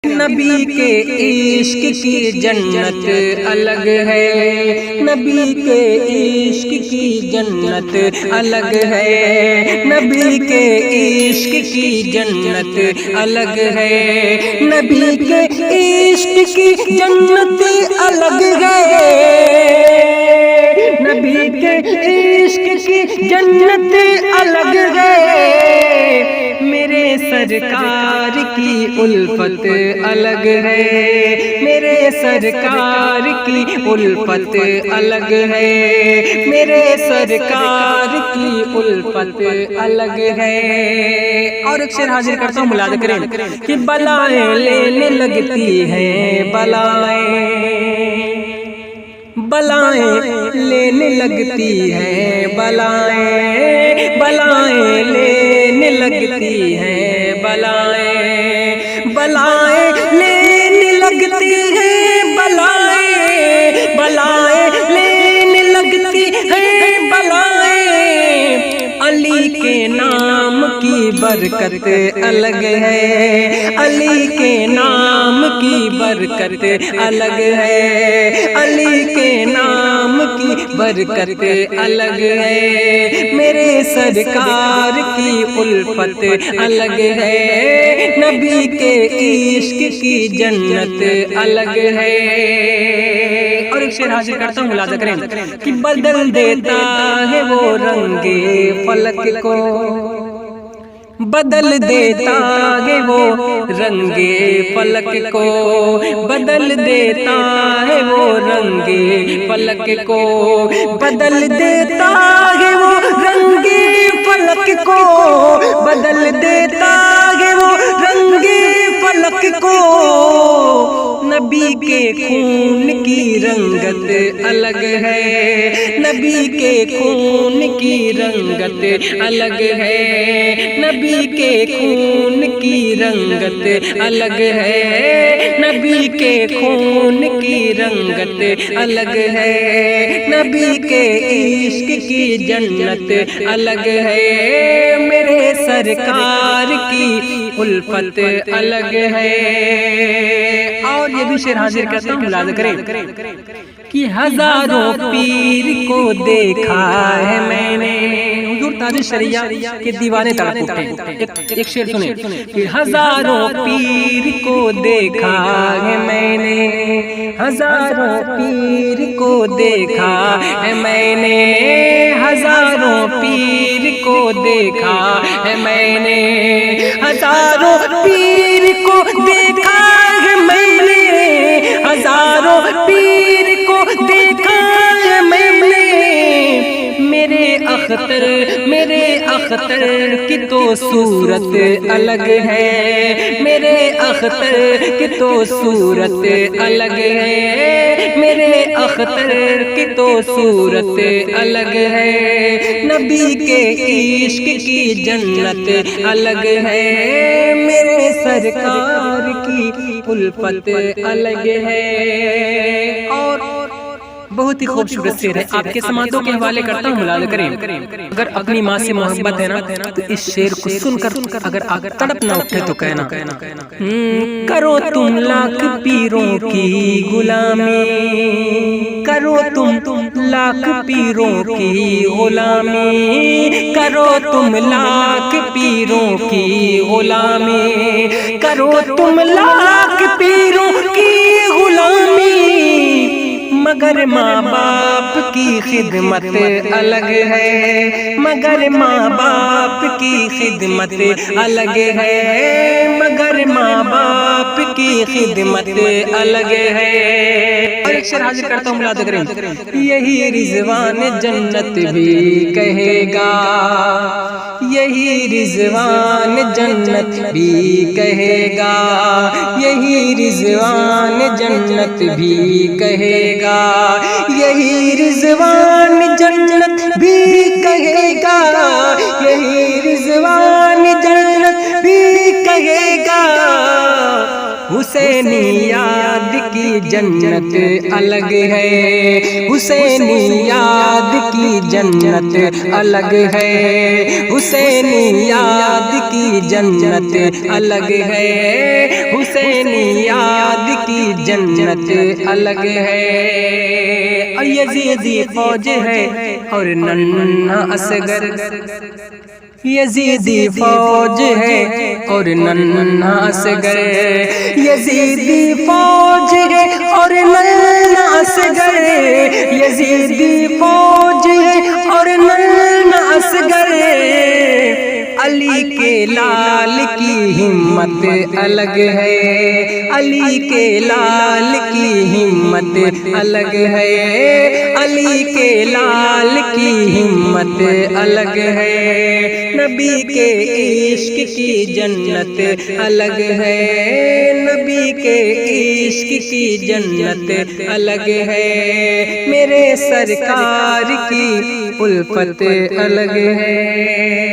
نبی کے عشق کی جنت الگ ہے، نبی کے عشق کی جنت الگ ہے، نبی کے عشق کی جنت الگ ہے، نبی کے عشق کی جنت الگ ہے، نبی کے عشق کی جنت الگ ہے، میرے سرکار کی الفت الگ ہے، میرے سرکار کی الفت الگ ہے، میرے سرکار کی الفت الگ ہے۔ اور ایک شعر حاضر کرتا ہوں، ملاحظہ کریں کہ بلائیں لینے لگتی ہیں، بلائیں لینے لگتی ہیں، بلائیں لینے لگتی ہیں، بلائیں لینے لگتی ہیں، بلائیں لینے لگتی ہیں، بلائیں علی کے نام کی برکت الگ ہے، علی کے نام کی برکت الگ ہے، علی کے نام کی برکت الگ ہے، میرے سرکار کی الفت الگ ہے، نبی کے عشق کی جنت الگ ہے۔ اور ایک شعر حاضر کرتا ہوں، ملاحظہ کریں کہ بدل دیتا ہے وہ رنگ فلک کو، بدل دیتا ہے وہ رنگ فلک کو، بدل دیتا ہے وہ رنگ فلک کو، بدل دیتا ہے وہ رنگ فلک کو، بدل دیتا ہے وہ رنگ فلک کو، نبی کے خون کی رنگت الگ ہے، نبی کے خون کی رنگت الگ ہے، نبی کے خون کی رنگت الگ ہے، نبی کے خون کی رنگت الگ ہے، نبی کے عشق کی جنت الگ ہے، میرے سرکار کی الفت الگ ہے۔ اور یہ بھی شعر حاضر کرتا ہوں، ملاحظہ کریں کہ ہزاروں پیر کو دیکھا ہے میں نے، حضور تاج شریعہ کے دیوانے تڑپ اٹھے۔ ایک شعر سنیں کہ ہزاروں پیر کو دیکھا ہے میں نے، ہزاروں پیر کو دیکھا ہے میں نے، ہزاروں پیر کو دیکھا ہے میں نے، ہزاروں پیر کو دیکھا ہے میں نے، ہزاروں پیر کو دیکھا ہے میں نے، میرے اختر کی تو صورت الگ ہے، میرے اختر کی تو صورت الگ ہے، میرے اختر کی تو صورت الگ ہے، نبی کے عشق کی جنت الگ ہے، میرے سرکار کی الفت الگ ہے۔ اور بہت ہی خوبصورت شعر ہے، آپ کے سماعتوں کے حوالے کرتا ہوں، ملاحظہ کریں۔ اگر اپنی ماں سے محبت ہے نا تو اس شعر کو سن کر اگر آپ تڑپ نہ اٹھے تو کہنا، کرو تم لاکھ پیروں کی غلامی، کرو تم لاکھ پیروں کی غلامی، کرو تم لاکھ پیروں کی غلامی، کرو تم لاکھ پیروں کی غلامی، مگر ماں باپ کی خدمت الگ ہے، مگر ماں باپ کی خدمت الگ ہے، مگر ماں باپ کی خدمت الگ ہے۔ اور ایک شعر حاضر کرتا ہوں، ملاحظہ کریں، یہی رضوان جنت بھی کہے گا، یہی رضوان جنت بھی کہے گا، یہی رضوان جنت بھی کہے گا، یہی رضوان جنت بھی کہے گا، یہی رضوان جنت بھی کہے گا، حسینی یاد کی جنت الگ ہے، حسینی یاد کی جنت الگ ہے، حسینی یاد کی جنت الگ ہے، حسینی یاد کی جنت الگ ہے۔ اور یزیدی فوج ہے اور ننھا اصغر، یزیدی فوج ہے اور ننھا اصغر، یزیدی فوج ہے اور ننھا اصغر، یزیدی فوج ہے اور ننھا اصغر، علی کے لال کی ہمت الگ ہے، علی کے لال کی ہمت الگ ہے، علی کے لال کی ہمت الگ ہے، نبی کے عشق کی جنت الگ ہے، نبی کے عشق کی جنت الگ ہے، میرے سرکار کی الفت الگ ہے۔